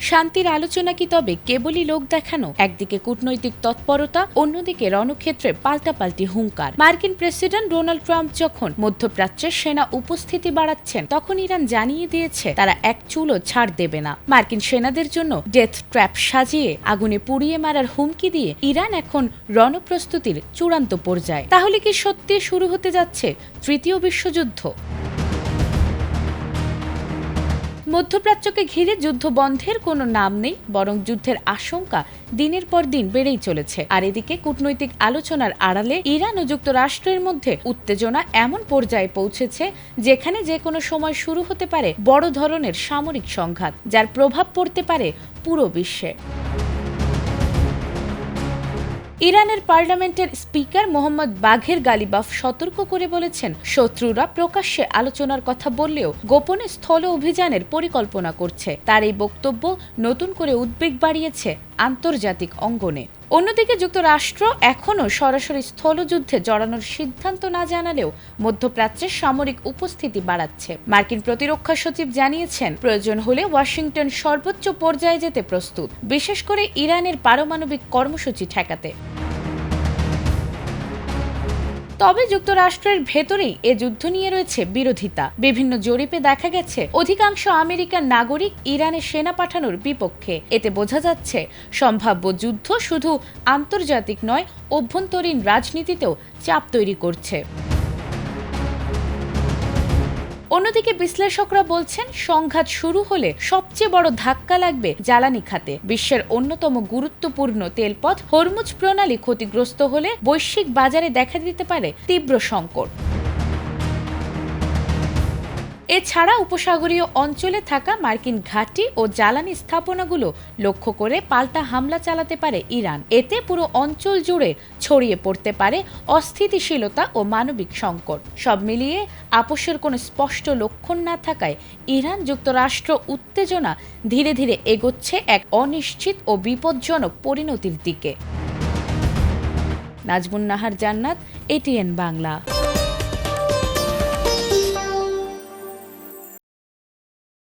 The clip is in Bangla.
শান্তির আলোচনা কি তবে কেবলই লোক দেখানো? একদিকে কূটনৈতিক তৎপরতা, অন্যদিকে রণক্ষেত্রে পাল্টাপাল্টি হুঙ্কার। মার্কিন প্রেসিডেন্ট ডোনাল্ড ট্রাম্প যখন মধ্যপ্রাচ্যে সেনা উপস্থিতি বাড়াচ্ছেন, তখন ইরান জানিয়ে দিয়েছে তারা এক চুলও ছাড় দেবে না। মার্কিন সেনাদের জন্য ডেথ ট্র্যাপ সাজিয়ে আগুনে পুড়িয়ে মারার হুমকি দিয়ে ইরান এখন রণপ্রস্তুতির চূড়ান্ত পর্যায়ে। তাহলে কি সত্যি শুরু হতে যাচ্ছে তৃতীয় বিশ্বযুদ্ধ? মধ্যপ্রাচ্যকে ঘিরে যুদ্ধ বন্ধের কোনো নাম নেই, বরং যুদ্ধের আশঙ্কা দিনের পর দিন বেড়েই চলেছে। আর এদিকে কূটনৈতিক আলোচনার আড়ালে ইরান ও যুক্তরাষ্ট্রের মধ্যে উত্তেজনা এমন পর্যায়ে পৌঁছেছে যেখানে যে কোনো সময় শুরু হতে পারে বড় ধরনের সামরিক সংঘাত, যার প্রভাব পড়তে পারে পুরো বিশ্বে। ইরানের পার্লামেন্টের স্পিকার মোহাম্মদ বাঘের গালিবাফ সতর্ক করে বলেছেন, শত্রুরা প্রকাশ্যে আলোচনার কথা বললেও গোপনে স্থল অভিযানের পরিকল্পনা করছে। তার এই বক্তব্য নতুন করে উদ্বেগ বাড়িয়েছে আন্তর্জাতিক অঙ্গনে। অন্যদিকে যুক্তরাষ্ট্র এখনও সরাসরি স্থলযুদ্ধে জড়ানোর সিদ্ধান্ত না জানালেও মধ্যপ্রাচ্যে সামরিক উপস্থিতি বাড়াচ্ছে। মার্কিন প্রতিরক্ষা সচিব জানিয়েছেন, প্রয়োজন হলে ওয়াশিংটন সর্বোচ্চ পর্যায়ে যেতে প্রস্তুত, বিশেষ করে ইরানের পারমাণবিক কর্মসূচি ঠেকাতে। তবে যুক্তরাষ্ট্রের ভেতরেই এ যুদ্ধ নিয়ে রয়েছে বিরোধিতা। বিভিন্ন জরিপে দেখা গেছে অধিকাংশ আমেরিকান নাগরিক ইরানে সেনা পাঠানোর বিপক্ষে। এতে বোঝা যাচ্ছে সম্ভাব্য যুদ্ধ শুধু আন্তর্জাতিক নয়, অভ্যন্তরীণ রাজনীতিতেও চাপ তৈরি করছে। অন্যদিকে বিশ্লেষকরা বলছেন, সংঘাত শুরু হলে সবচেয়ে বড় ধাক্কা লাগবে জ্বালানি খাতে। বিশ্বের অন্যতম গুরুত্বপূর্ণ তেলপথ হরমুজ প্রণালী ক্ষতিগ্রস্ত হলে বৈশ্বিক বাজারে দেখা দিতে পারে তীব্র সংকট। এছাড়া উপসাগরীয় অঞ্চলে থাকা মার্কিন ঘাঁটি ও জ্বালানি স্থাপনাগুলো লক্ষ্য করে পাল্টা হামলা চালাতে পারে ইরান। এতে পুরো অঞ্চল জুড়ে ছড়িয়ে পড়তে পারে অস্থিতিশীলতা ও মানবিক সংকট। সব মিলিয়ে আপোষের কোনো স্পষ্ট লক্ষণ না থাকায় ইরান যুক্তরাষ্ট্র উত্তেজনা ধীরে ধীরে এগোচ্ছে এক অনিশ্চিত ও বিপজ্জনক পরিণতির দিকে। নাজমুন নাহার জান্নাত, ATN বাংলা।